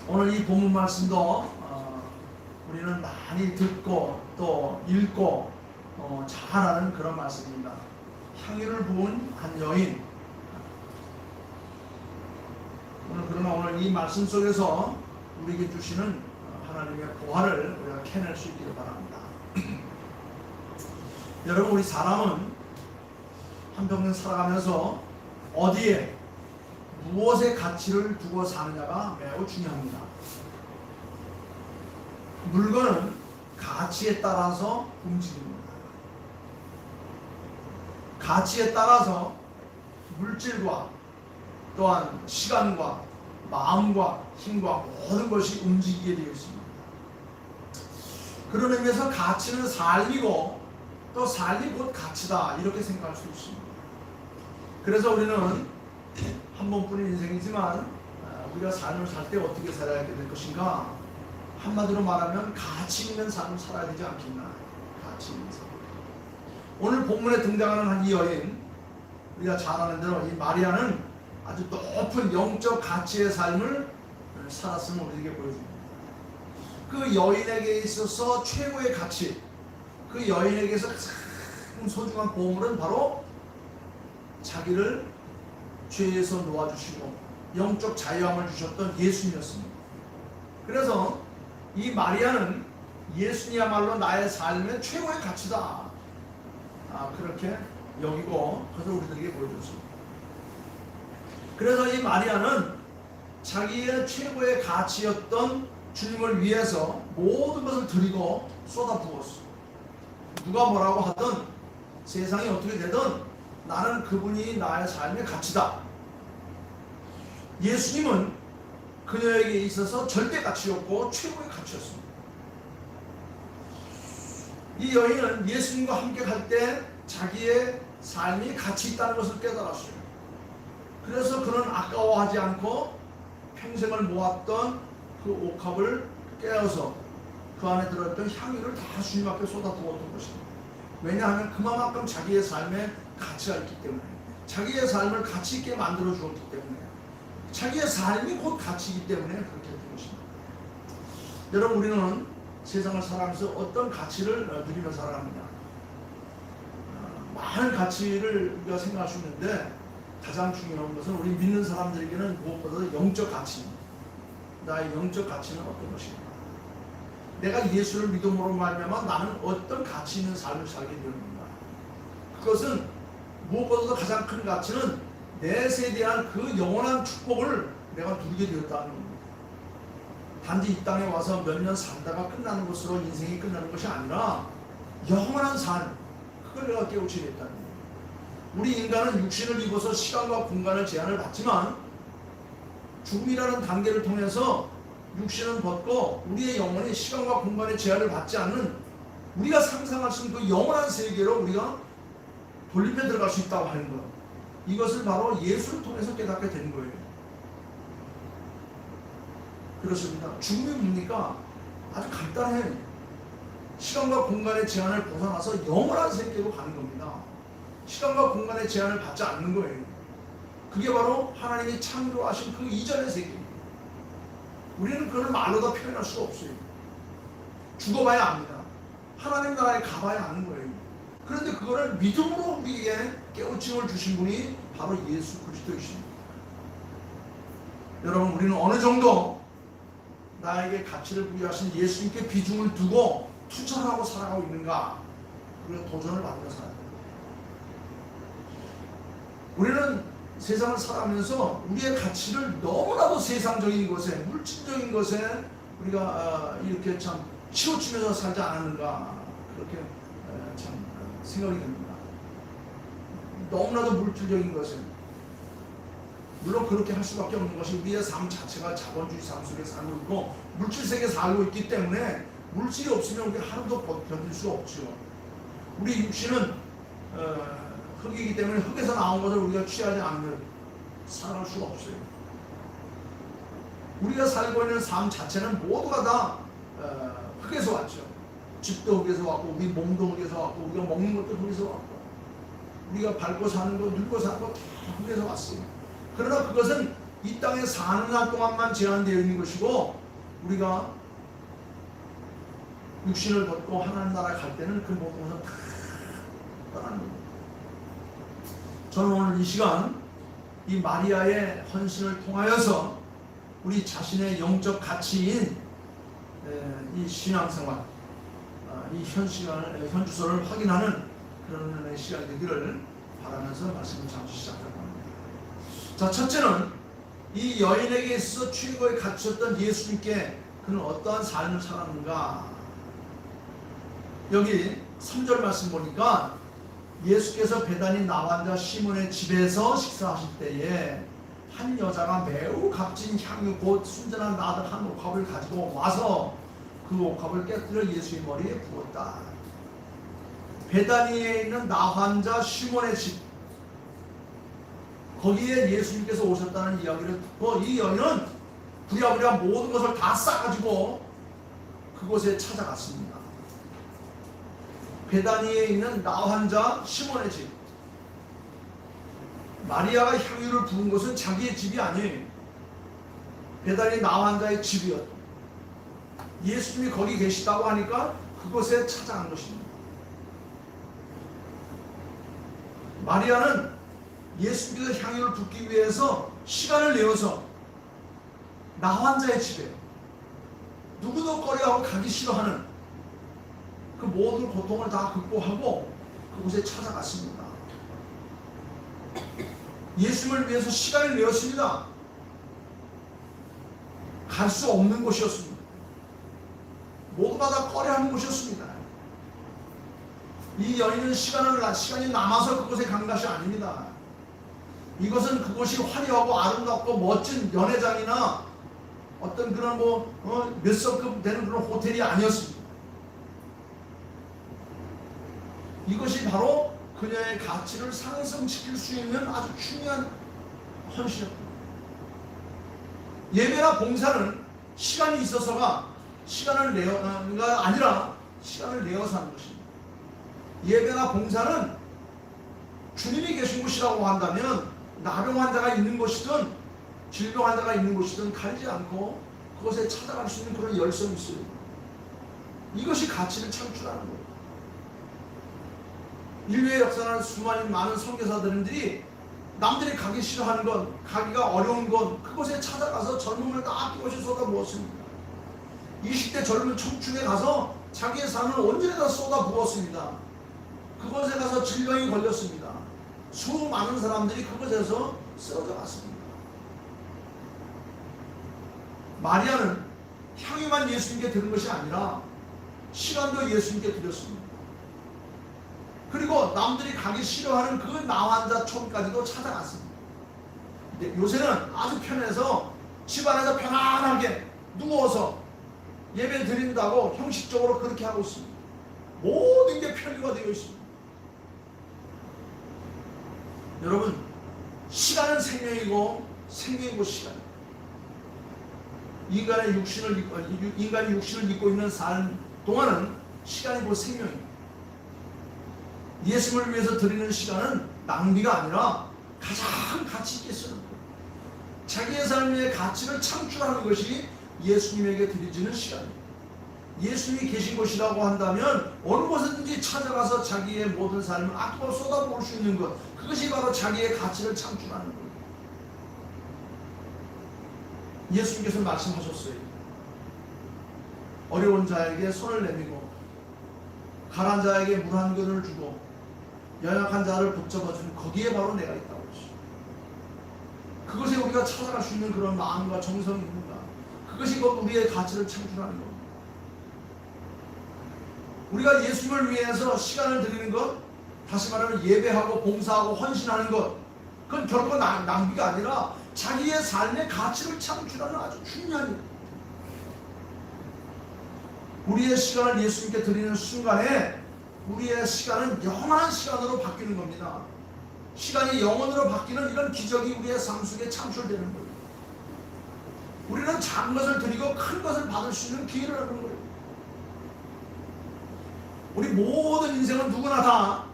오늘 이 본문 말씀도 우리는 많이 듣고 또 읽고 잘 아는 그런 말씀입니다. 향유를 부은 한 여인. 오늘 이 말씀 속에서 우리에게 주시는 하나님의 보화를 우리가 캐낼 수 있기를 바랍니다. 여러분, 우리 사람은 한평생 살아가면서 어디에 무엇의 가치를 두고 사느냐가 매우 중요합니다. 물건은 가치에 따라서 움직입니다. 가치에 따라서 물질과 또한 시간과 마음과 힘과 모든 것이 움직이게 되어 있습니다. 그런 의미에서 가치는 삶이고 또 삶이 곧 가치다, 이렇게 생각할 수 있습니다. 그래서 우리는 한 번뿐인 인생이지만 우리가 삶을 살 때 어떻게 살아야 될 것인가, 한마디로 말하면 가치 있는 삶을 살아야 되지 않겠나. 가치 있는 삶. 오늘 본문에 등장하는 이 여인, 우리가 잘 아는 대로 이 마리아는 아주 높은 영적 가치의 삶을 살았음을 우리에게 보여줍니다. 그 여인에게 있어서 최고의 가치, 그 여인에게서 가장 소중한 보물은 바로 자기를 죄에서 놓아주시고 영적 자유함을 주셨던 예수님이었습니다. 그래서 이 마리아는 예수님이야말로 나의 삶의 최고의 가치다, 그렇게 여기고 그래서 우리들에게 보여줬습니다. 그래서 이 마리아는 자기의 최고의 가치였던 주님을 위해서 모든 것을 드리고 쏟아부었어. 누가 뭐라고 하든 세상이 어떻게 되든 나는 그분이 나의 삶의 가치다. 예수님은 그녀에게 있어서 절대 가치였고 최고의 가치였습니다. 이 여인은 예수님과 함께 갈 때 자기의 삶이 가치 있다는 것을 깨달았어요. 그래서 그는 아까워하지 않고 평생을 모았던 그 옥합을 깨어서 그 안에 들어있던 향유를 다 주님 앞에 쏟아부었던 것입니다. 왜냐하면 그만큼 자기의 삶에 가치가 있기 때문에, 자기의 삶을 가치 있게 만들어 주었기 때문에, 자기의 삶이 곧 가치이기 때문에 그렇게 된 것입니다. 여러분, 우리는 세상을 살아가면서 어떤 가치를 누리며 살아갑니다. 많은 가치를 우리가 생각할 수 있는데 가장 중요한 것은 우리 믿는 사람들에게는 무엇보다도 영적 가치입니다. 나의 영적 가치는 어떤 것인가? 내가 예수를 믿음으로 말미암아 나는 어떤 가치 있는 삶을 살게 되는가? 그것은 무엇보다도 가장 큰 가치는 내 세대한 그 영원한 축복을 내가 누리게 되었다는 겁니다. 단지 이 땅에 와서 몇 년 살다가 끝나는 것으로 인생이 끝나는 것이 아니라 영원한 삶, 그걸 내가 깨우치게 됐다는 겁니다. 우리 인간은 육신을 입어서 시간과 공간을 제한을 받지만 죽음이라는 단계를 통해서 육신은 벗고 우리의 영혼이 시간과 공간의 제한을 받지 않는, 우리가 상상할 수 있는 그 영원한 세계로 우리가 돌림에 들어갈 수 있다고 하는 것, 이것을 바로 예수를 통해서 깨닫게 된 거예요. 그렇습니다. 죽음이 뭡니까? 아주 간단해. 시간과 공간의 제한을 벗어나서 영원한 세계로 가는 겁니다. 시간과 공간의 제한을 받지 않는 거예요. 그게 바로 하나님이 창조하신 그 이전의 세계입니다. 우리는 그걸 말로 다 표현할 수가 없어요. 죽어봐야 압니다. 하나님 나라에 가봐야 아는 거예요. 그런데 그거를 믿음으로 우리에게 깨우침을 주신 분이 바로 예수 그리스도이십니다. 여러분, 우리는 어느 정도 나에게 가치를 부여하신 예수님께 비중을 두고 투자를 하고 살아가고 있는가, 우리가 도전을 받으며 살아야 됩니다. 우리는 세상을 살아가면서 우리의 가치를 너무나도 세상적인 것에, 물질적인 것에 우리가 이렇게 참 치우치면서 살지 않았는가, 그렇게 참 생각이 됩니다. 너무나도 물질적인 것에, 물론 그렇게 할 수밖에 없는 것이 우리의 삶 자체가 자본주의 삶 속에 살고 있고 물질 세계에 살고 있기 때문에 물질이 없으면 우리가 하루도 견딜 수 없죠. 우리 육신은 흙이기 때문에 흙에서 나온 것을 우리가 취하지 않으면 살아갈 수가 없어요. 우리가 살고 있는 삶 자체는 모두가 다 흙에서 왔죠. 집도 흙에서 왔고 우리 몸도 흙에서 왔고 우리가 먹는 것도 흙에서 왔고 우리가 밟고 사는 거, 늙고 사는 거 다 흙에서 왔어요. 그러나 그것은 이 땅에 사는 한 동안만 제한되어 있는 것이고 우리가 육신을 벗고 하나님 나라 갈 때는 그 모든 것은 다 떠나는 겁니다. 저는 오늘 이 시간 이 마리아의 헌신을 통하여서 우리 자신의 영적 가치인 이 신앙생활, 이 현주소를 확인하는 그런 시간이 되기를 바라면서 말씀을 잠시 시작하려고 합니다. 자, 첫째는 이 여인에게 있어서 최고의 가치였던 예수님께 그는 어떠한 삶을 살았는가. 여기 3절 말씀 보니까 예수께서 베다니 나환자 시몬의 집에서 식사하실 때에 한 여자가 매우 값진 향유 곧 순전한 나드 한 옥합을 가지고 와서 그 옥합을 깨뜨려 예수의 머리에 부었다. 베다니에 있는 나환자 시몬의 집, 거기에 예수님께서 오셨다는 이야기를 듣고 이 여인은 부랴부랴 모든 것을 다 싸가지고 그곳에 찾아갔습니다. 베다니에 있는 나환자 시몬의 집. 마리아가 향유를 부은 것은 자기의 집이 아니에요. 베다니 나환자의 집이었다. 예수님이 거기 계시다고 하니까 그곳에 찾아간 것입니다. 마리아는 예수님께서 향유를 붓기 위해서 시간을 내어서 나환자의 집에 누구도 꺼려하고 가기 싫어하는 그 모든 고통을 다 극복하고 그곳에 찾아갔습니다. 예수님을 위해서 시간을 내었습니다. 갈 수 없는 곳이었습니다. 모두가 다 꺼려하는 곳이었습니다. 이 여인은 시간이 남아서 그곳에 간 것이 아닙니다. 이것은 그곳이 화려하고 아름답고 멋진 연회장이나 어떤 그런 몇 성급 되는 그런 호텔이 아니었습니다. 이것이 바로 그녀의 가치를 상승시킬 수 있는 아주 중요한 헌신이었습니다. 예배나 봉사는 시간이 있어서가 시간을 내어가 아니라 시간을 내어서 하는 것입니다. 예배나 봉사는 주님이 계신 곳이라고 한다면 나병 환자가 있는 곳이든 질병 환자가 있는 곳이든 가리지 않고 그것에 찾아갈 수 있는 그런 열성이 있어요. 이것이 가치를 창출하는 거예요. 인류의 역사는 수많은 많은 선교사들이 남들이 가기 싫어하는 것, 가기가 어려운 것, 그곳에 찾아가서 젊음을 다 아낌없이 쏟아부었습니다. 20대 젊은 청춘에 가서 자기의 삶을 온전히 다 쏟아부었습니다. 그곳에 가서 질병이 걸렸습니다. 수많은 사람들이 그곳에서 쓰러져 갔습니다. 마리아는 향유만 예수님께 드린 것이 아니라 시간도 예수님께 드렸습니다. 그리고 남들이 가기 싫어하는 그 나환자촌까지도 찾아갔습니다. 근데 요새는 아주 편해서 집안에서 편안하게 누워서 예배 드린다고 형식적으로 그렇게 하고 있습니다. 모든 게 편리가 되어 있습니다. 여러분, 시간은 생명이고 생명이고 시간입니다. 인간이 육신을 입고 있는 삶 동안은 시간이 곧 생명입니다. 예수님을 위해서 드리는 시간은 낭비가 아니라 가장 가치 있게 쓰는 거예요. 자기의 삶의 가치를 창출하는 것이 예수님에게 드려지는 시간입니다. 예수님이 계신 곳이라고 한다면 어느 곳에든지 찾아가서 자기의 모든 삶을 아낌없이 쏟아부을 수 있는 것, 그것이 바로 자기의 가치를 창출하는 거예요. 예수님께서 말씀하셨어요. 어려운 자에게 손을 내밀고 가난한 자에게 물 한 그릇을 주고 연약한 자를 붙잡아주는 거기에 바로 내가 있다고 했어요. 그것에 우리가 찾아갈 수 있는 그런 마음과 정성이 있는가? 그것이 곧 우리의 가치를 창출하는 겁니다. 우리가 예수님을 위해서 시간을 드리는 것, 다시 말하면 예배하고 봉사하고 헌신하는 것, 그건 결코 낭비가 아니라 자기의 삶의 가치를 창출하는 아주 중요한 일. 우리의 시간을 예수님께 드리는 순간에 우리의 시간은 영원한 시간으로 바뀌는 겁니다. 시간이 영원으로 바뀌는 이런 기적이 우리의 삶 속에 창출되는 거예요. 우리는 작은 것을 드리고 큰 것을 받을 수 있는 기회를 얻는 거예요. 우리 모든 인생은 누구나 다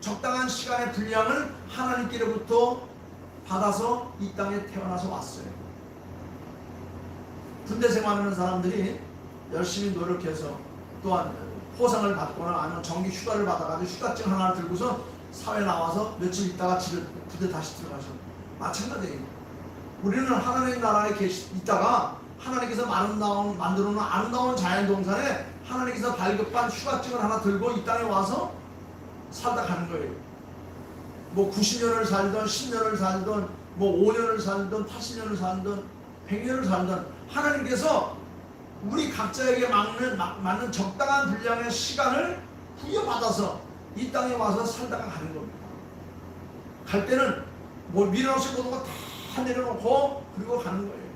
적당한 시간의 분량을 하나님께로부터 받아서 이 땅에 태어나서 왔어요. 군대 생활하는 사람들이 열심히 노력해서 또한 포상을 받거나 아니면 정기 휴가를 받아가지고 휴가증 하나를 들고서 사회 나와서 며칠 있다가 집에 부대 다시 들어가죠. 마찬가지예요. 우리는 하나님 나라에 있다가 하나님께서 만들어 놓은 아름다운 자연동산에 하나님께서 발급한 휴가증을 하나 들고 이 땅에 와서 살다 가는 거예요. 뭐 90년을 살던 10년을 살던 뭐 5년을 살던 80년을 살던 100년을 살던 하나님께서 우리 각자에게 맞는 적당한 분량의 시간을 부여받아서 이 땅에 와서 살다가 가는 겁니다. 갈 때는 뭐 밀어넣을 모든 거 다 내려놓고 그리고 가는 거예요.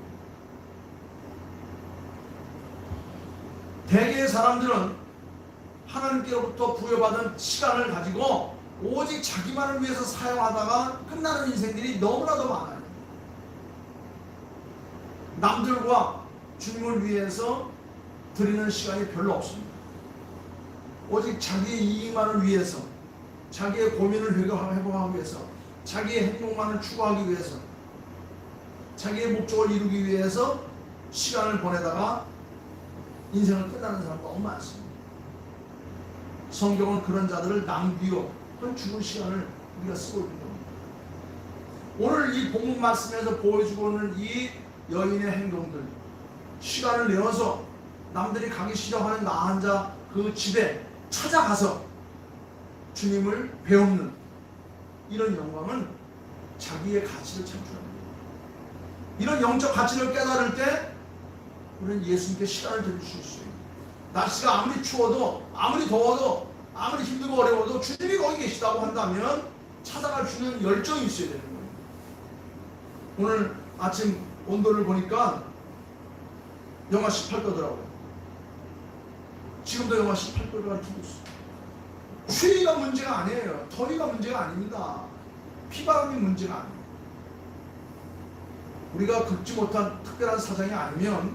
대개의 사람들은 하나님께로부터 부여받은 시간을 가지고 오직 자기만을 위해서 사용하다가 끝나는 인생들이 너무나도 많아요. 남들과 주님을 위해서 드리는 시간이 별로 없습니다. 오직 자기의 이익만을 위해서, 자기의 고민을 해결하기 위해서, 자기의 행복만을 추구하기 위해서, 자기의 목적을 이루기 위해서 시간을 보내다가 인생을 끝나는 사람 너무 많습니다. 성경은 그런 자들을 낭비요, 죽은 시간을 우리가 쓰고 있는 겁니다. 오늘 이 본문 말씀에서 보여주고 있는 이 여인의 행동들, 시간을 내어서 남들이 가기 싫어하는 나 혼자 그 집에 찾아가서 주님을 배우는 이런 영광은 자기의 가치를 창출합니다. 이런 영적 가치를 깨달을 때 우리는 예수님께 시간을 드릴 수 있어요. 날씨가 아무리 추워도 아무리 더워도 아무리 힘들고 어려워도 주님이 거기 계시다고 한다면 찾아갈 수 있는 열정이 있어야 되는 거예요. 오늘 아침 온도를 보니까 영하 18도더라고요. 지금도 영하 18도가 두고 있어요. 추위가 문제가 아니에요. 더위가 문제가 아닙니다. 피바람이 문제가 아니에요. 우리가 긁지 못한 특별한 사정이 아니면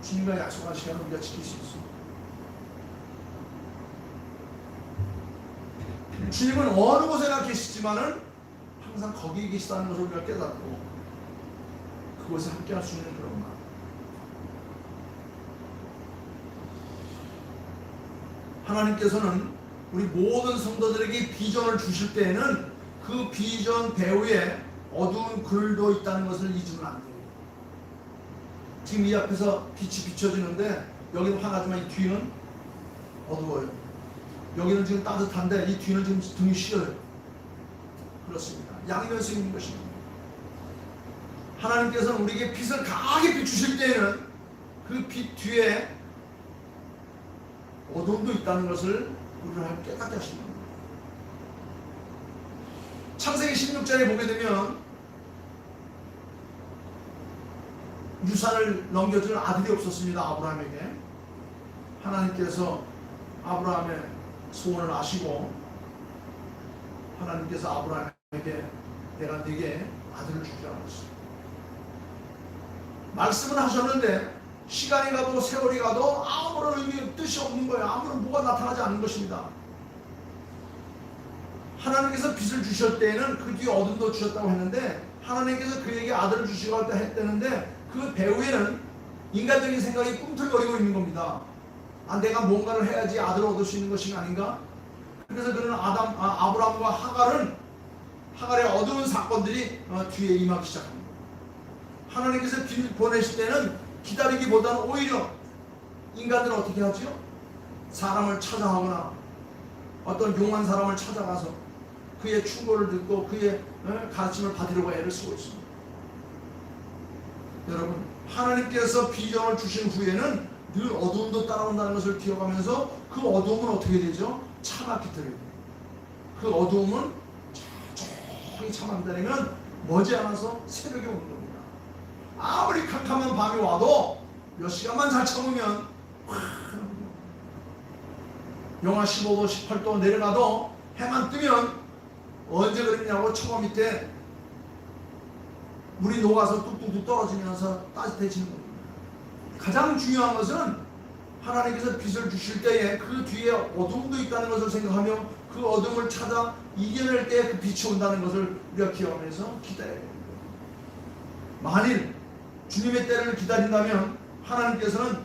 주님과 약속한 시간을 우리가 지킬 수 있습니다. 주님은 어느 곳에나 계시지만은 항상 거기에 계시다는 것을 우리가 깨닫고 그곳에 함께 할 수 있는 그런 마음. 하나님께서는 우리 모든 성도들에게 비전을 주실 때에는 그 비전 배후에 어두운 글도 있다는 것을 잊으면 안 돼요. 지금 이 앞에서 빛이 비춰지는데 여기는 환하지만 이 뒤는 어두워요. 여기는 지금 따뜻한데 이 뒤는 지금 등이 시려요. 그렇습니다. 양면서 있는 것입니다. 하나님께서는 우리에게 빛을 강하게 비추실 때에는 그 빛 뒤에 어둠도 있다는 것을 우리를 깨닫게 하시는 겁니다. 창세기 16장에 보게 되면 유산을 넘겨줄 아들이 없었습니다. 아브라함에게. 하나님께서 아브라함의 소원을 아시고 하나님께서 아브라함에게 내가 네게 아들을 주리라고 했어요. 말씀은 하셨는데 시간이 가도 세월이 가도 아무런 의미 뜻이 없는 거예요. 아무런 뭐가 나타나지 않는 것입니다. 하나님께서 빛을 주실 때에는 그 뒤에 어둠도 주셨다고 했는데 하나님께서 그에게 아들을 주시고 할 때 했다는데 그 배후에는 인간적인 생각이 꿈틀거리고 있는 겁니다. 아, 내가 뭔가를 해야지 아들을 얻을 수 있는 것이 아닌가? 그래서 그는 아브라함과 하갈의 어두운 사건들이 뒤에 임하기 시작합니다. 하나님께서 빛을 보내실 때는 기다리기보다는 오히려 인간들은 어떻게 하죠? 사람을 찾아가거나 어떤 용한 사람을 찾아가서 그의 충고를 듣고 그의 가르침을 받으려고 애를 쓰고 있습니다. 여러분, 하나님께서 비전을 주신 후에는 늘 어두움도 따라온다는 것을 기억하면서 그 어두움은 어떻게 되죠? 참았기 때문에 그 어두움은 조용히 참아 기다리면 머지않아서 새벽이 오는 겁니다. 아무리 캄캄한 밤이 와도 몇 시간만 잘 참으면 영하 15도 18도 내려가도 해만 뜨면 언제 그랬냐고 처마 밑에 물이 녹아서 뚝뚝뚝 떨어지면서 따뜻해지는 겁니다. 가장 중요한 것은 하나님께서 빛을 주실 때에 그 뒤에 어둠도 있다는 것을 생각하며 그 어둠을 찾아 이겨낼 때 그 빛이 온다는 것을 우리가 기억하면서 기다려야 됩니다. 만일 주님의 때를 기다린다면 하나님께서는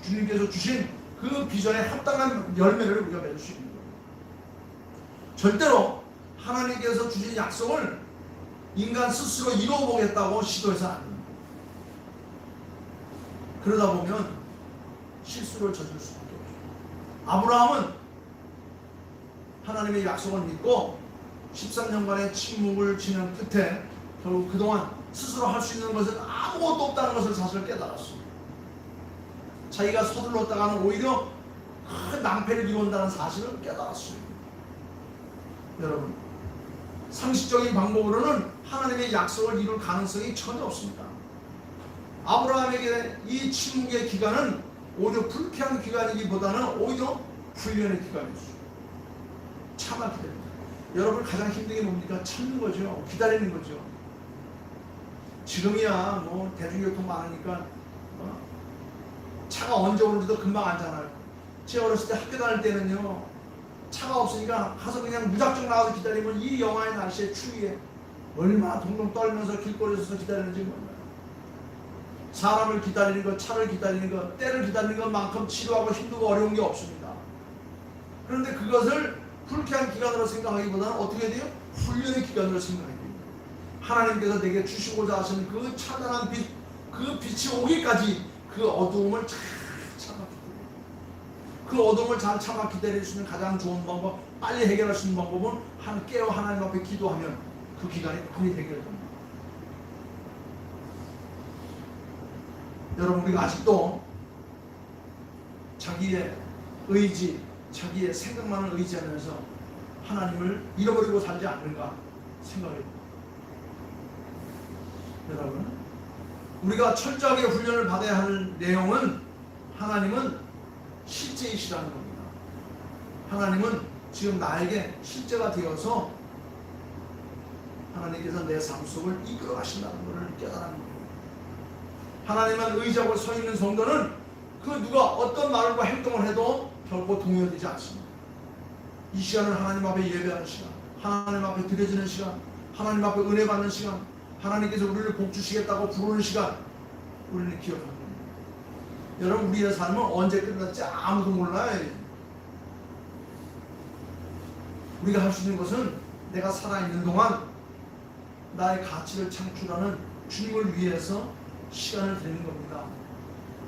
주님께서 주신 그 비전에 합당한 열매를 우리가 맺을 수 있는 거예요. 절대로 하나님께서 주신 약속을 인간 스스로 이루어보겠다고 시도해서 안 됩니다. 그러다 보면 실수를 저질 수밖에 없죠. 아브라함은 하나님의 약속을 믿고 13년간의 침묵을 지난 끝에 결국 그동안 스스로 할 수 있는 것은 아무것도 없다는 것을 사실 깨달았습니다. 자기가 서둘렀다가는 오히려 큰 낭패를 이룬다는 사실을 깨달았습니다. 여러분, 상식적인 방법으로는 하나님의 약속을 이룰 가능성이 전혀 없습니다. 아브라함에게 이 침묵의 기간은 오히려 불쾌한 기간이기보다는 오히려 훈련의 기간이었어요. 참아 기다립니다. 여러분 가장 힘든 게 뭡니까? 참는 거죠. 기다리는 거죠. 지금이야 뭐 대중교통 많으니까 차가 언제 오는지도 금방 알잖아요. 제가 어렸을 때 학교 다닐 때는요, 차가 없으니까 가서 그냥 무작정 나가서 기다리면 이 영하의 날씨에 추위에 얼마나 동동 떨면서 길거리에서 기다리는지 몰라요. 사람을 기다리는 것, 차를 기다리는 것, 때를 기다리는 것만큼 지루하고 힘들고 어려운 게 없습니다. 그런데 그것을 불쾌한 기간으로 생각하기보다는 어떻게 돼요? 훈련의 기간으로 생각해야 됩니다. 하나님께서 내게 주시고자 하시는 그 찬란한 빛, 그 빛이 오기까지 그 어두움을 잘 참아 기다려요. 그 어두움을 잘 참아 기다릴 수 있는 가장 좋은 방법, 빨리 해결할 수 있는 방법은 깨어 하나님 앞에 기도하면 그 기간이 빨리 해결됩니다. 여러분, 우리가 아직도 자기의 의지, 자기의 생각만을 의지하면서 하나님을 잃어버리고 살지 않는가 생각해요. 여러분, 우리가 철저하게 훈련을 받아야 할 내용은 하나님은 실제이시라는 겁니다. 하나님은 지금 나에게 실제가 되어서 하나님께서 내 삶 속을 이끌어 가신다는 것을 깨달은 겁니다. 하나님만 의지하고 서 있는 성도는 그 누가 어떤 말과 행동을 해도 결코 동요되지 않습니다. 이 시간은 하나님 앞에 예배하는 시간, 하나님 앞에 드려지는 시간, 하나님 앞에 은혜 받는 시간, 하나님께서 우리를 복 주시겠다고 부르는 시간, 우리는 기억합니다. 여러분, 우리의 삶은 언제 끝날지 아무도 몰라요. 우리가 할 수 있는 것은 내가 살아있는 동안 나의 가치를 창출하는 주님을 위해서 시간을 드리는 겁니다.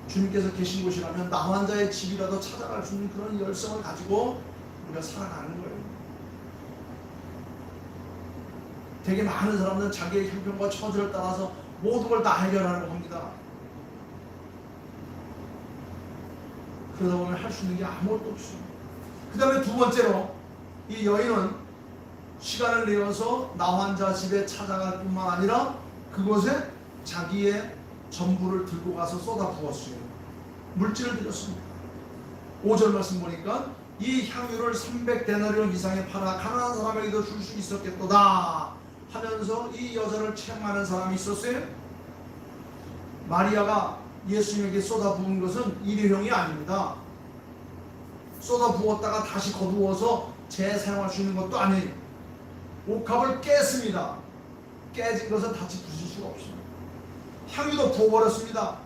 주님께서 계신 곳이라면 나 혼자의 집이라도 찾아갈 수 있는 그런 열성을 가지고 우리가 살아가는 거예요. 되게 많은 사람들은 자기의 형편과 처지를 따라서 모든 걸 다 해결하려고 합니다. 그러다 보면 할 수 있는 게 아무것도 없어요. 그 다음에 두 번째로, 이 여인은 시간을 내어서 나환자 집에 찾아갈 뿐만 아니라 그곳에 자기의 전부를 들고 가서 쏟아 부었어요. 물질을 드렸습니다. 5절 말씀 보니까 이 향유를 300데나리온 이상에 팔아 가난한 사람에게도 줄 수 있었겠도다 하면서 이 여자를 책망하는 사람이 있었어요. 마리아가 예수님에게 쏟아 부은 것은 일회용이 아닙니다. 쏟아 부었다가 다시 거두어서 재사용할 수 있는 것도 아니에요. 옥합을 깼습니다. 깨진 것은 다시 부술 수가 없습니다. 향유도 부어버렸습니다.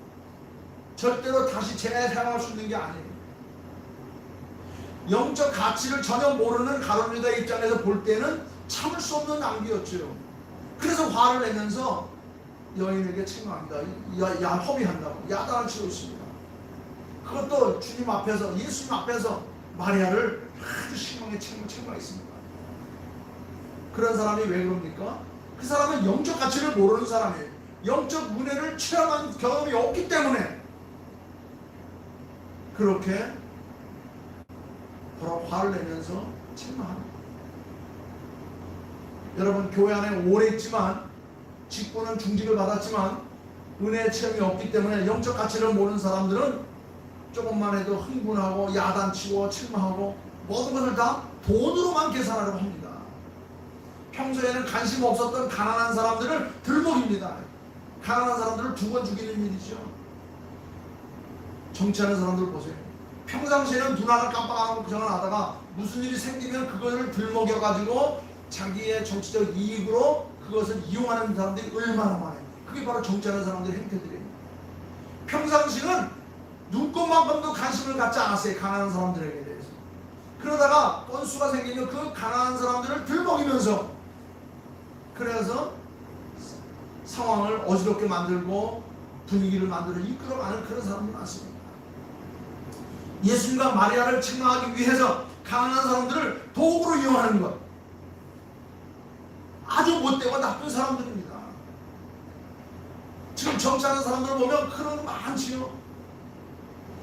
절대로 다시 재사용할 수 있는 게 아니에요. 영적 가치를 전혀 모르는 가룟 유다 입장에서 볼 때는 참을 수 없는 낭비였죠. 그래서 화를 내면서 여인에게 책망합니다. 허비한다고 야단을 치고 있습니다. 그것도 주님 앞에서, 예수님 앞에서 마리아를 아주 심하게 책망했습니다. 그런 사람이 왜 그럽니까? 그 사람은 영적 가치를 모르는 사람이에요. 영적 은혜를 체험한 경험이 없기 때문에 그렇게 바로 화를 내면서 책망합니다. 여러분, 교회 안에 오래 있지만, 직분은 중직을 받았지만 은혜의 체험이 없기 때문에 영적 가치를 모르는 사람들은 조금만 해도 흥분하고 야단치고 책망하고 모든 것을 다 돈으로만 계산하려고 합니다. 평소에는 관심 없었던 가난한 사람들을 들먹입니다. 가난한 사람들을 두 번 죽이는 일이죠. 정치하는 사람들 보세요. 평상시에는 눈 하나 깜빡 안 하고 그냥 하다가 무슨 일이 생기면 그것을 들먹여가지고 자기의 정치적 이익으로 그것을 이용하는 사람들이 얼마나 많아요. 그게 바로 정치하는 사람들의 행태들이에요. 평상시는 눈꽃만큼도 관심을 갖지 않았어요. 가난한 사람들에게 대해서. 그러다가 건수가 생기면 그 가난한 사람들을 들먹이면서 그래서 상황을 어지럽게 만들고 분위기를 만들어 이끌어가는 그런 사람들이 많습니다. 예수님과 마리아를 책망하기 위해서 가난한 사람들을 도구로 이용하는 것, 아주 못되고 나쁜 사람들입니다. 지금 정치하는 사람들을 보면 그런 거 많지요.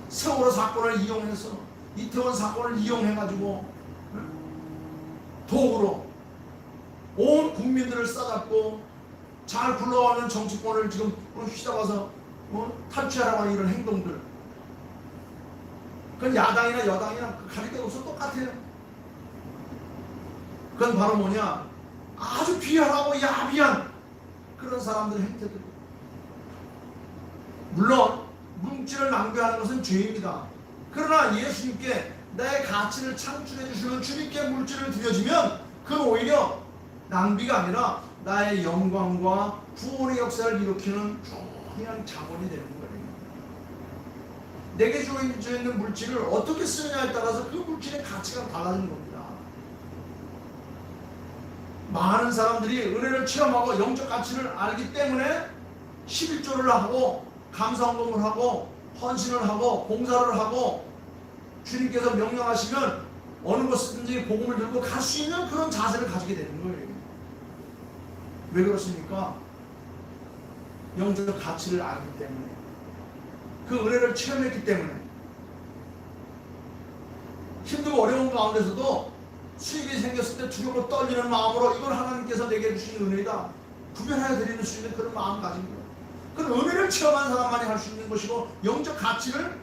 세월호 사건을 이용해서, 이태원 사건을 이용해가지고 도구로 온 국민들을 싸잡고 잘 굴러가는 정치권을 지금 휘잡아서 탈취하라고 하는 이런 행동들, 그건 야당이나 여당이나 가릴 데가 없어 똑같아요. 그건 바로 뭐냐, 아주 비열하고 야비한 그런 사람들의 행태들. 물론 물질을 낭비하는 것은 죄입니다. 그러나 예수님께 내 가치를 창출해 주시는 주님께 물질을 드려지면 그건 오히려 낭비가 아니라 나의 영광과 구원의 역사를 일으키는 중요한 자본이 되는 거예요. 내게 주어져 있는 물질을 어떻게 쓰느냐에 따라서 그 물질의 가치가 달라지는 겁니다. 많은 사람들이 은혜를 체험하고 영적 가치를 알기 때문에 11조를 하고 감사헌금을 하고 헌신을 하고 봉사를 하고 주님께서 명령하시면 어느 곳이든지 복음을 들고 갈 수 있는 그런 자세를 가지게 되는 거예요. 왜 그렇습니까? 영적 가치를 알기 때문에, 그 은혜를 체험했기 때문에. 힘들고 어려운 가운데서도 수입이 생겼을 때 두렵고 떨리는 마음으로 이걸 하나님께서 내게 주신 은혜이다 구별하여 드리는 수 있는 그런 마음 가진 거예요. 그건 은혜를 체험한 사람만이 할 수 있는 것이고 영적 가치를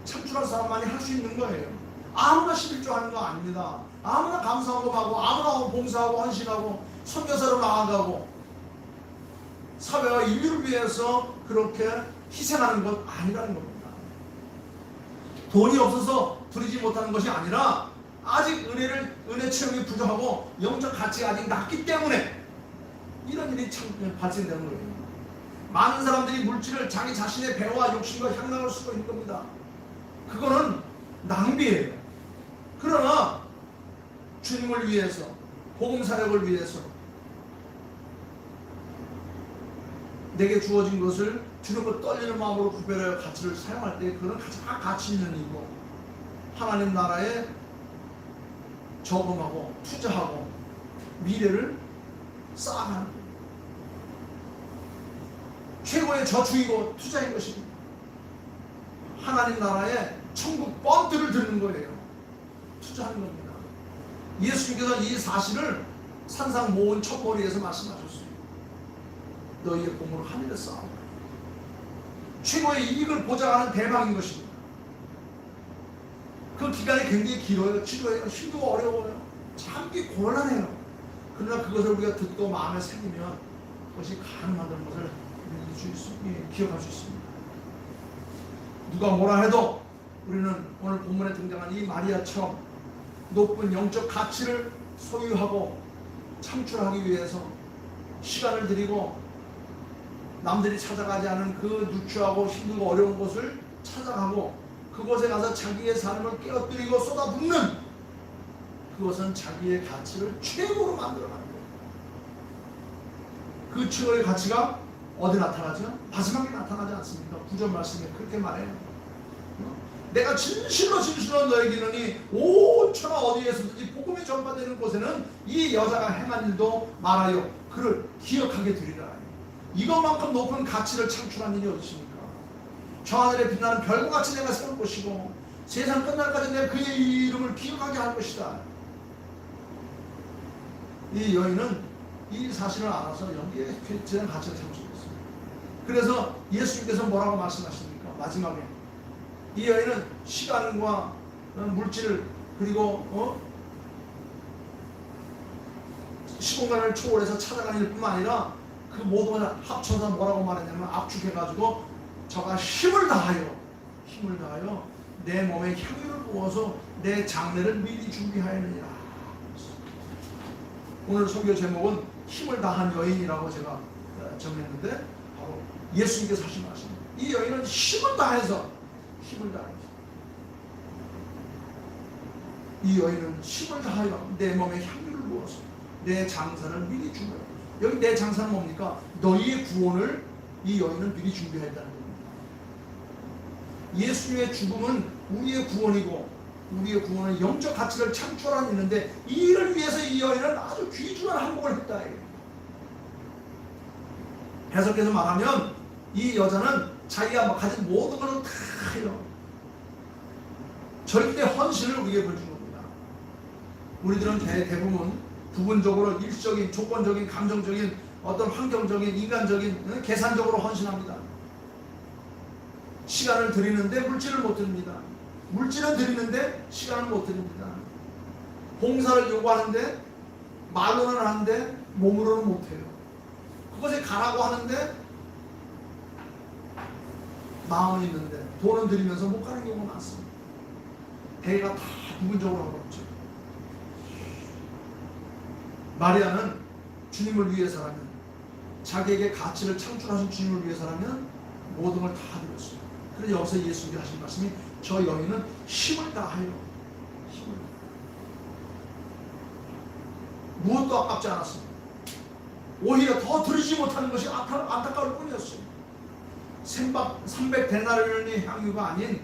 창출한 사람만이 할 수 있는 거예요. 아무나 11조 하는 거 아닙니다. 아무나 감사헌금하고 아무나 봉사하고 헌신하고 선교사로 나아가고 사회와 인류를 위해서 그렇게 희생하는 것 아니라는 겁니다. 돈이 없어서 드리지 못하는 것이 아니라 아직 은혜 체험이 부족하고 영적 가치가 아직 낮기 때문에 이런 일이 발생되는 거예요. 많은 사람들이 물질을 자기 자신의 배와 욕심과 향락을 쓰고 있는 겁니다. 그거는 낭비예요. 그러나 주님을 위해서, 복음 사역을 위해서 내게 주어진 것을 주님을 떨리는 마음으로 구별하여 가치를 사용할 때 그건 가장 가치 있는 일이고 하나님 나라에 저금하고 투자하고 미래를 쌓아가는 거예요. 최고의 저축이고 투자인 것입니다. 하나님 나라에 천국 번트를 드는 거예요. 투자하는 겁니다. 예수님께서 이 사실을 산상 모은 첫머리에서 말씀하셨어요. 너희의 공을 하늘에 쌓아. 최고의 이익을 보장하는 대박인 것입니다. 그 기간이 굉장히 길어요. 지루해요. 힘들고 어려워요. 참기 곤란해요. 그러나 그것을 우리가 듣고 마음에 새기면 그것이 가능하다는 것을 기억할 수 있습니다. 누가 뭐라 해도 우리는 오늘 본문에 등장한 이 마리아처럼 높은 영적 가치를 소유하고 창출하기 위해서 시간을 들이고 남들이 찾아가지 않은 그 누추하고 힘들고 어려운 곳을 찾아가고 그곳에 가서 자기의 삶을 깨어뜨리고 쏟아붓는, 그것은 자기의 가치를 최고로 만들어가는 거예요. 그 최고의 가치가 어디 나타나죠? 마지막에 나타나지 않습니까? 9절 말씀에 그렇게 말해요. 내가 진실로 너에게 이르니 5천하 어디에서든지 복음이 전파되는 곳에는 이 여자가 행한 일도 말하여 그를 기억하게 되리라. 이것만큼 높은 가치를 창출한 일이 어디 있습니까? 저 하늘에 빛나는 별과 같이 내가 세울 것이고 세상 끝날까지 내가 그의 이름을 기억하게 할 것이다. 이 여인은 이 사실을 알아서 여기에 대한 가치를 창출했어요. 그래서 예수님께서 뭐라고 말씀하십니까? 마지막에 이 여인은 시간과 물질 그리고 시공간을 초월해서 찾아가는 일뿐만 아니라 그 모든 것을 합쳐서 뭐라고 말했냐면 압축해가지고 저가 힘을 다하여 힘을 다하여 내 몸에 향유를 부어서 내 장례를 미리 준비하였느니라. 오늘 설교 제목은 힘을 다한 여인이라고 제가 정했는데 바로 예수님께서 하신 말씀입니다. 이 여인은 힘을 다해서 이 여인은 힘을 다하여 내 몸에 향유를 부어서 내 장사를 미리 준비하였다. 여기 내 장사는 뭡니까? 너희의 구원을 이 여인은 미리 준비했다는 겁니다. 예수님의 죽음은 우리의 구원이고 우리의 구원은 영적 가치를 창출하는 일인데 이 일을 위해서 이 여인은 아주 귀중한 항목을 했다. 해석해서 말하면 이 여자는 자기가 가진 모든 것을 다 해요. 절대 헌신을 우리에게 보여준 겁니다. 우리들은 대부분 부분적으로 일시적인, 조건적인, 감정적인, 어떤 환경적인, 인간적인, 계산적으로 헌신합니다. 시간을 드리는데 물질을 못 드립니다. 물질은 드리는데 시간을 못 드립니다. 봉사를 요구하는데 말로는 하는데 몸으로는 못해요. 그것에 가라고 하는데 마음은 있는데 돈은 드리면서 못 가는 경우가 많습니다. 대개가 다 부분적으로 하고 있죠. 마리아는 주님을 위해서라면, 자기에게 가치를 창출하신 주님을 위해서라면 모든 걸 다 드렸어요. 그래서 여기서 예수님이 하신 말씀이 저 여인은 힘을 다하여 무엇도 아깝지 않았습니다. 오히려 더 드리지 못하는 것이 안타까울 뿐이었어요. 300데나리온의 향유가 아닌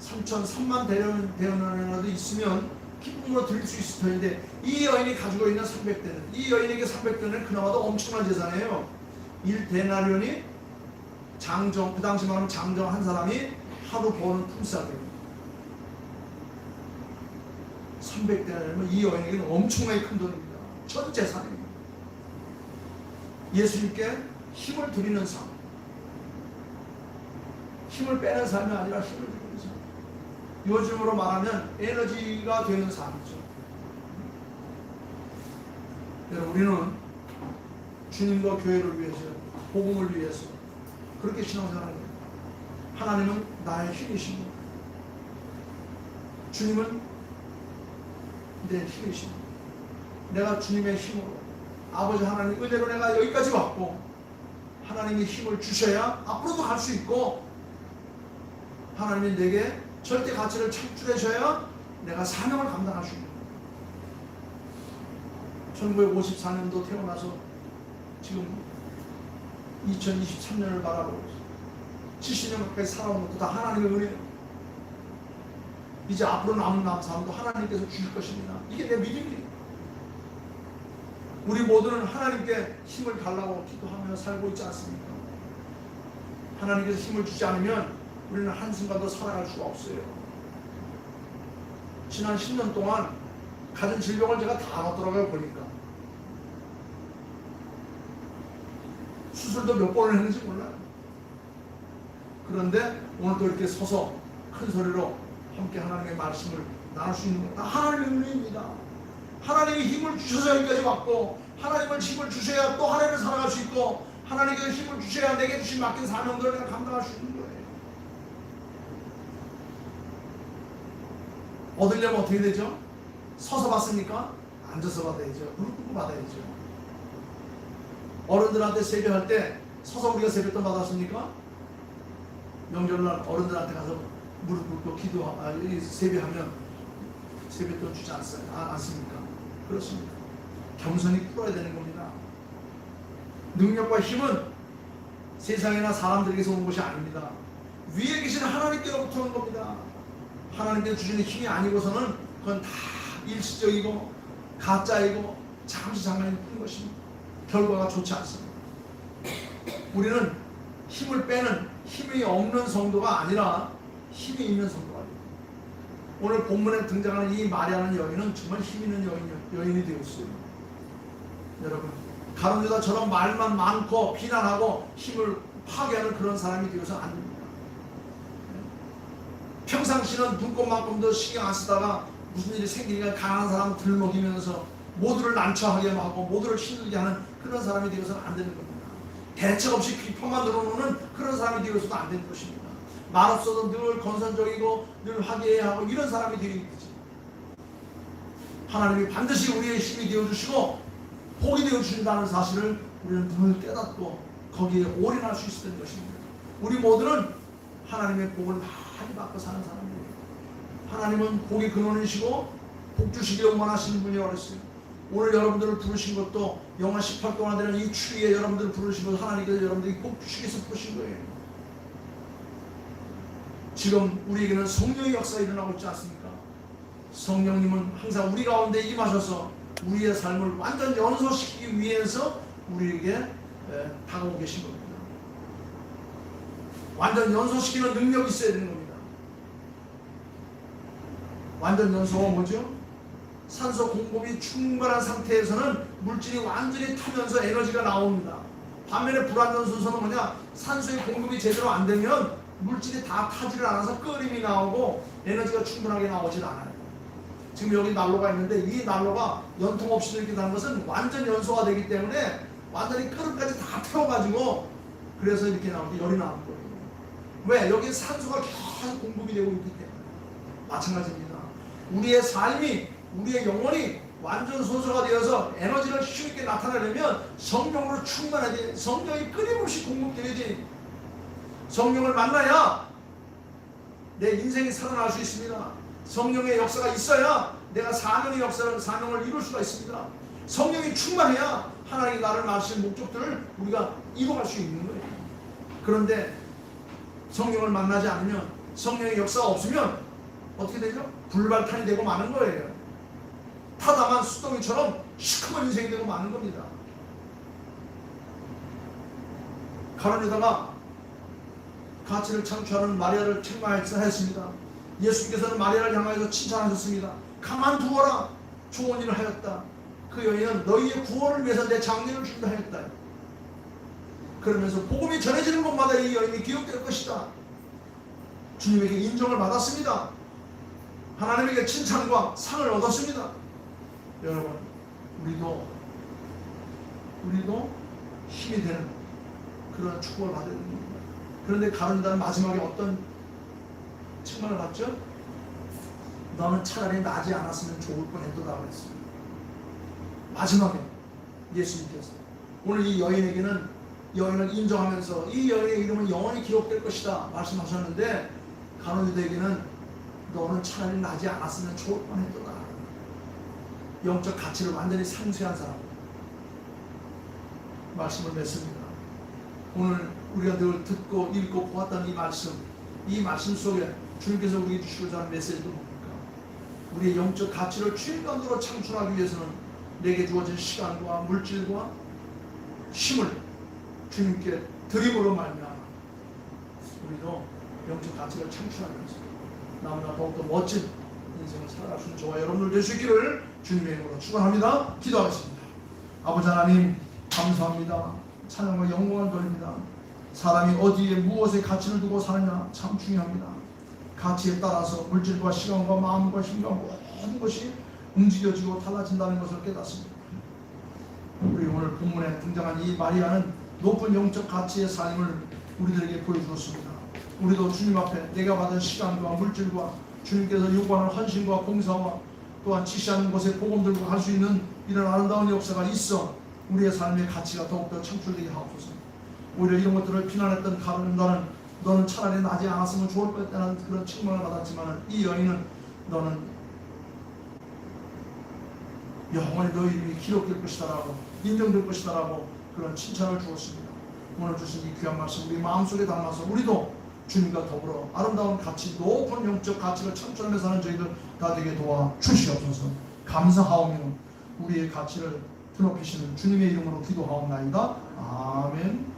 3만 데나리온이라도 있으면 기쁨으로 드릴 수 있을 텐데 이 여인이 가지고 있는 300데나리온, 이 여인에게 300데나리온은 그나마도 엄청난 재산이에요. 1데나리온이 장정, 그 당시 말하면 장정 한 사람이 하루 버는 품삯이에요. 300데나리온이면 이 여인에게는 엄청나게 큰 돈입니다. 전 재산입니다. 예수님께 힘을 드리는 삶, 힘을 빼는 삶이 아니라 힘을 드리는 삶, 요즘으로 말하면 에너지가 되는 삶이죠. 여러분, 우리는 주님과 교회를 위해서, 복음을 위해서 그렇게 신앙생활합니다. 하나님은 나의 힘이십니다. 주님은 내 힘이십니다. 내가 주님의 힘으로, 아버지 하나님 은혜로 내가 여기까지 왔고 하나님이 힘을 주셔야 앞으로도 갈 수 있고 하나님이 내게 절대 가치를 창출해 주셔야 내가 사명을 감당할 수 있는 거예요. 1954년도 태어나서 지금 2023년을 바라보고 있어요. 70년 가까이 살아온 것도 다 하나님의 은혜예요. 이제 앞으로 남은 삶도 하나님께서 주실 것입니다. 이게 내 믿음이에요. 우리 모두는 하나님께 힘을 달라고 기도하며 살고 있지 않습니까? 하나님께서 힘을 주지 않으면 우리는 한순간도 살아갈 수가 없어요. 지난 10년 동안 가진 질병을 제가 다 얻더라고요. 보니까 수술도 몇 번을 했는지 몰라요. 그런데 오늘 또 이렇게 서서 큰 소리로 함께 하나님의 말씀을 나눌 수 있는 건 다 하나님의 은혜입니다. 하나님이 힘을 주셔서 여기까지 왔고 하나님을 힘을 주셔야 또 하나님을 살아갈 수 있고 하나님께서 힘을 주셔야 내게 주신 맡긴 사명들을 내가 감당할 수 있는 거예요. 얻으려면 어떻게 되죠? 서서 받습니까? 앉아서 받아야죠. 무릎 꿇고 받아야죠. 어른들한테 세배할 때 서서 우리가 세뱃돈 받았습니까? 명절날 어른들한테 가서 무릎 꿇고 세배하면 세뱃돈 주지 않습니까? 그렇습니다. 겸손히 꿇어야 되는 겁니다. 능력과 힘은 세상이나 사람들에게서 오는 것이 아닙니다. 위에 계신 하나님께로부터 오는 겁니다. 하나님께서 주시는 힘이 아니고서는 그건 다 일시적이고 가짜이고 잠시 잠깐일 뿐인 것입니다. 결과가 좋지 않습니다. 우리는 힘을 빼는 힘이 없는 성도가 아니라 힘이 있는 성도가 됩니다. 오늘 본문에 등장하는 이 마리아라는 여인은 정말 힘 있는 여인이 되었어요. 여러분, 가룟 유다처럼 말만 많고 비난하고 힘을 파괴하는 그런 사람이 되어서 안 됩니다. 평상시는 눈곱만큼도 신경 안 쓰다가 무슨 일이 생기니까 강한 사람 들먹이면서 모두를 난처하게 하고 모두를 힘들게 하는 그런 사람이 되어서는 안 되는 겁니다. 대책 없이 비판만 늘어놓는 그런 사람이 되어서도 안 되는 것입니다. 말 없어도 늘 건선적이고 늘 화기애애하고 이런 사람이 되게 되지. 하나님이 반드시 우리의 힘이 되어주시고 복이 되어주신다는 사실을 우리는 늘 깨닫고 거기에 올인할 수 있었던 것입니다. 우리 모두는 하나님의 복을 많이 받고 사는 사람들이에요. 하나님은 복의 근원이시고 복 주시기를 원하시는 분이라고 그랬어요. 오늘 여러분들을 부르신 것도 영하 18도나 되는 이 추위에 여러분들을 부르신 것 하나님께서 여러분들이 복 주시기 위해서 부르신 거예요. 지금 우리에게는 성령의 역사가 일어나고 있지 않습니까? 성령님은 항상 우리 가운데 임하셔서 우리의 삶을 완전 연소시키기 위해서 우리에게 다가오고 계신 겁니다. 완전 연소시키는 능력이 있어야 되는 겁니다. 완전 연소가 뭐죠? 산소 공급이 충분한 상태에서는 물질이 완전히 타면서 에너지가 나옵니다. 반면에 불완전 순서는 뭐냐? 산소의 공급이 제대로 안 되면 물질이 다 타지를 않아서 끓임이 나오고 에너지가 충분하게 나오질 않아요. 지금 여기 난로가 있는데 이 난로가 연통 없이 이렇게 나는 것은 완전 연소가 되기 때문에 완전히 끓음까지 다 태워가지고 그래서 이렇게 나오는데 열이 나는 거예요. 왜? 여기 산소가 계속 공급이 되고 있기 때문에. 마찬가지입니다. 우리의 삶이, 우리의 영혼이 완전 순서가 되어서 에너지를 힘있게 나타내려면 성령으로 충만해야 돼. 성령이 끊임없이 공급되어야지. 성령을 만나야 내 인생이 살아날 수 있습니다. 성령의 역사가 있어야 내가 사명을 이룰 수가 있습니다. 성령이 충만해야 하나님이 나를 낳으신 목적들을 우리가 이루어갈 수 있는 거예요. 그런데 성령을 만나지 않으면, 성령의 역사가 없으면 어떻게 되죠? 불발탄이 되고 마는 거예요. 타다만 수동이처럼 시커먼 인생이 되고 마는 겁니다. 가론 유다가 가치를 창출하는 마리아를 책망했습니다. 예수께서는 마리아를 향하여서 칭찬하셨습니다. 가만두어라, 좋은 일을 하였다. 그 여인은 너희의 구원을 위해서 내 장례를 준다 하였다. 그러면서 복음이 전해지는 곳마다 이 여인이 기억될 것이다. 주님에게 인정을 받았습니다. 하나님에게 칭찬과 상을 얻었습니다. 여러분, 우리도 힘이 되는 그런 축복을 받아야 됩니다. 그런데 가론 유다는 마지막에 어떤 책망을 받죠? 너는 차라리 나지 않았으면 좋을 뻔했도다 그랬습니다. 마지막에 예수님께서 오늘 이 여인에게는 여인을 인정하면서 이 여인의 이름은 영원히 기록될 것이다 말씀하셨는데 가론 유다에게는 너는 차라리 나지 않았으면 좋을 뻔했도다. 영적 가치를 완전히 상쇄한 사람 말씀을 맺습니다. 오늘 우리가 늘 듣고 읽고 보았던 이 말씀 속에 주님께서 우리에게 주시고자 하는 메시지도 뭡니까? 우리의 영적 가치를 주님 가운데로 창출하기 위해서는 내게 주어진 시간과 물질과 힘을 주님께 드림으로 말미암아 우리도 영적 가치를 창출하면서 나보다 더욱더 멋진 인생을 살아갈 수 있는 저와 여러분들 될 수 있기를 주님의 이름으로 축원합니다. 기도하겠습니다. 아버지 하나님 감사합니다. 찬양과 영광을 돌립니다. 사람이 어디에 무엇에 가치를 두고 사느냐 참 중요합니다. 가치에 따라서 물질과 시간과 마음과 힘과 모든 것이 움직여지고 달라진다는 것을 깨닫습니다. 우리 오늘 본문에 등장한 이 마리아는 높은 영적 가치의 삶을 우리들에게 보여주었습니다. 우리도 주님 앞에 내가 받은 시간과 물질과 주님께서 요구하는 헌신과 봉사와 또한 지시하는 곳에 복음 들고 갈 수 있는 이런 아름다운 역사가 있어 우리의 삶의 가치가 더욱더 창출되게 하옵소서. 오히려 이런 것들을 비난했던 가론 유다는 너는 차라리 나지 않았으면 좋을 뻔했다는 그런 책망을 받았지만 이 여인은 너는 영원히 너희 이름이 기록될 것이다라고 인정될 것이다라고 그런 칭찬을 주었습니다. 오늘 주신 이 귀한 말씀 우리 마음속에 담아서 우리도 주님과 더불어 아름다운 가치, 높은 영적 가치를 창출하며 사는 저희들 다 되게 도와 주시옵소서. 감사하오며 우리의 가치를 드높이시는 주님의 이름으로 기도하옵나이다. 아멘.